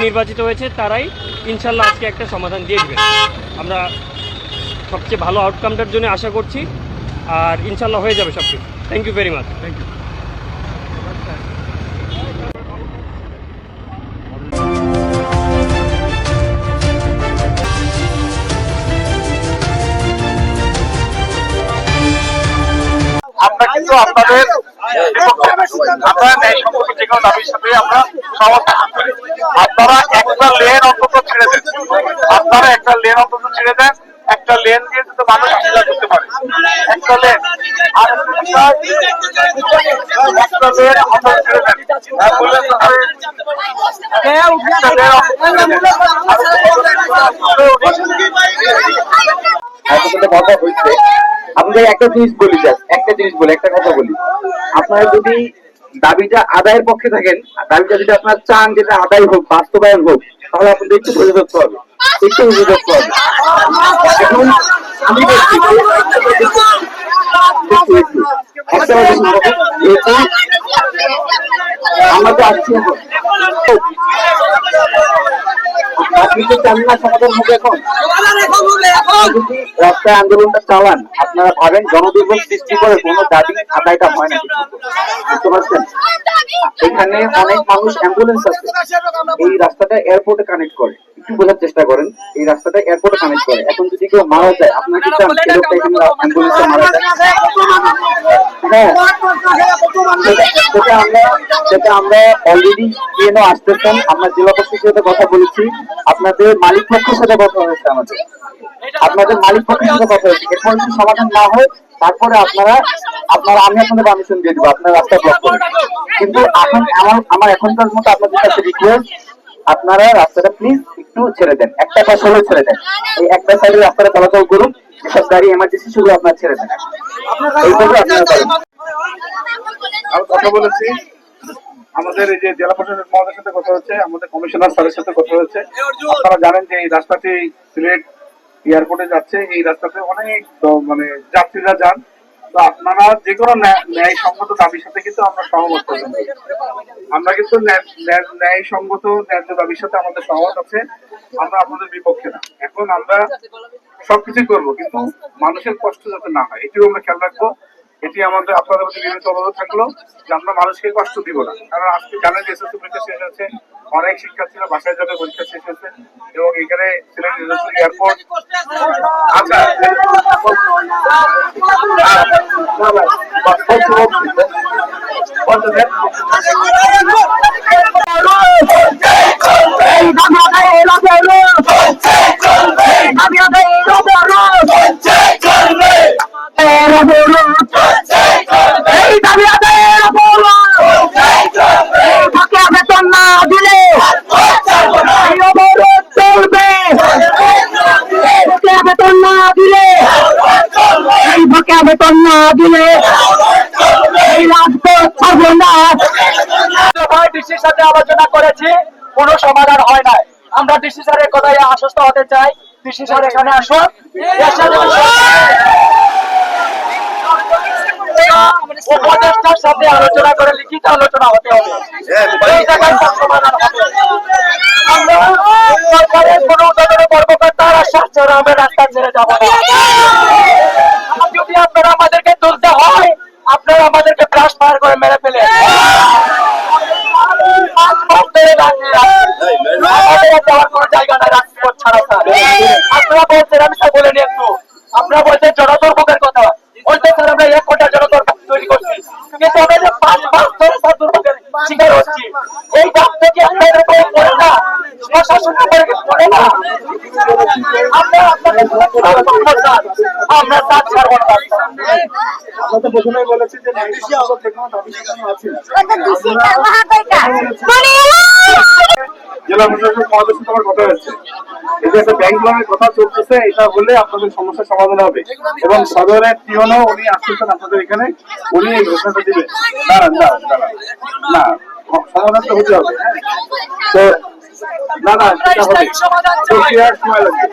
নির্বাচিত হয়েছে তারাই ইনশাল্লাহ আজকে একটা সমাধান দিয়ে দেবেন। আমরা সবচেয়ে ভালো আউটকামটার জন্য আশা করছি, আর ইনশাল্লাহ হয়ে যাবে সব কিছু। Thank you very much. Thank you. আমরা কিন্তু আপনাদের আমরা ন্যায় সম্পর্কে যে কোনো দাবির সাথে আমরা সমর্থন করি। আপনারা একটা লেন অন্তত ছেড়ে দেন, আপনারা একটা লেন অন্তত ছেড়ে দেন, একটা লেন দিয়ে কিন্তু মানুষ আসা করতে পারে। একটা লেন আর একটা লেন অন্তত ছেড়ে দেন। কথা হয়েছে আপনাদের একটা জিনিস বলি, একটা কথা বলি, আপনারা যদি দাবিটা আদায়ের পক্ষে থাকেন, দাবিটা যদি আপনারা চান যেটা আদায় হোক, বাস্তবায়ন হোক, তাহলে আপনাদের একটু ধৈর্য ধরতে হবে, একটু ধৈর্য ধরতে হবে। এখন আমি বলছি আমরা তো আসছি আপনি তো চান না সমাধান হবে। এখন যদি রাস্তায় আন্দোলনটা চালান, আপনারা ভাবেন জনদুর্ভোগ সৃষ্টি করে কোনো দাবি আদায়টা হয় না, বুঝতে পারছেন? এখানে অনেক মানুষ অ্যাম্বুলেন্স আছে, এই রাস্তাটা এয়ারপোর্টে কানেক্ট করে, একটু বোঝার চেষ্টা করেন, এই রাস্তাটা এয়ারপোর্টে কানেক্ট করে। এখন যদি কেউ মারা যায়, আপনার কি চান সে লোকটা এখানে অ্যাম্বুলেন্সে মারা যায়? হ্যাঁ, সেটা আমরা অলরেডি ট্রেনও আসতেছেন, আমরা জেলা প্রশাসনের সাথে কথা বলেছি, আপনাদের মালিক পক্ষের সাথে কথা হয়েছে, আপনাদের মালিক পক্ষের সাথে কথা হয়েছে। এরপর যদি সমাধান না হয় তারপরে আমি আপনাদের পারমিশন দিয়ে দেবো আপনার রাস্তা ব্লক করে। কিন্তু এখন আমার এখনকার মতো আপনাদের কাছে রিকোয়েস্ট, আপনারা রাস্তাটা প্লিজ একটু ছেড়ে দেন, একটা পাশ হলেও ছেড়ে দেন, এই একটা সাইডে রাস্তাটা চলাচল করুন, যেসব গাড়ি এমার্জেন্সি সেগুলো আপনারা ছেড়ে দেন, এইভাবে আপনারা করেন। কথা বলেছি, আমাদের এই যে জেলা প্রশাসক মহোদয়ের সাথে কথা হচ্ছে, আমাদের কমিশনার স্যারের সাথে কথা হচ্ছে। আপনারা জানেন যে এই রাস্তাটি সিলেট এয়ারপোর্টে যাচ্ছে, এই রাস্তাতে অনেক মানে যাত্রীরা যান। তো আপনারা যে কোনো ন্যায়সঙ্গত দাবির সাথে কিন্তু আমরা সহমত করবেন, আমরা কিন্তু ন্যায়সঙ্গত ন্যায্য দাবির সাথে আমাদের সহমত আছে, আমরা আপনাদের বিপক্ষে না। এখন আমরা সবকিছুই করবো, কিন্তু মানুষের কষ্ট যাতে না হয় এটিও আমরা খেয়াল রাখবো। এটি আমাদের আপনাদের প্রতি বিনীত অনুরোধ থাকলো যে আমরা মানুষকে কষ্ট দিব না। কারণ আজকে জানেন যে এসএসসি পরীক্ষা শেষ হয়েছে, অনেক শিক্ষার্থীরা বাসায় যাবে, পরীক্ষা শেষ হয়েছে, এবং এখানে সিলেট ইন্টারন্যাশনাল এয়ারপোর্ট বেতন না দিলে ডিসির সাথে আলোচনা করেছি, কোনো সমাধান হয় নাই। আমরা ডিসি স্যারের কথায় আশ্বস্ত হতে চাই, ডিসি স্যার এখানে আসুন, উপদেষ্টার সাথে আলোচনা করে লিখিত আলোচনা হতে হবে, এই জায়গায় সমাধান হবে। আমরা সরকারের কোন ধরনের কর্মকর্তার আশ্বাস ছাড়া আমরা রাস্তা ছেড়ে যাব না। যদি আপনারা আমাদেরকে তুলতে হয়, আপনারা আমাদেরকে ব্রাশ ফায়ার করে মেরে ফেলে যাওয়ার কোন জায়গা নাই রাজপথ ছাড়া। আপনারা বলছেন, আমি তা বলে নিয়ে একটু, আপনারা বলছেন জনদুর্ভোগের কথা, বলতে স্যার আমরা 1 ঘন্টা জনদুর্ভোগ তৈরি করছি, কিন্তু আমরা যে 5 মাস ধরে দুর্ভোগের শিকার হচ্ছি, এই দাম থেকে আপনাদের উপরে পড়ে না, প্রশাসনের উপরে পড়ে না। আমরা তার ছাড়বো না। আমরা তো প্রথমেই বলেছি যে জেলা প্রশাসক মহোদয়ের সাথে আমার কথা হচ্ছে, এই যে একটা ব্যাংক লোনের কথা চলতেছে, এটা হলে আপনাদের সমস্যার সমাধান হবে। এবং সদরের টিওনও উনি আসতেছেন আপনাদের এখানে, উনি এই ঘোষণাটা দিবেন। দাঁড়ান, না সমাধান তো হতে হবে। তো না সেটা হবে, সময় লাগবে।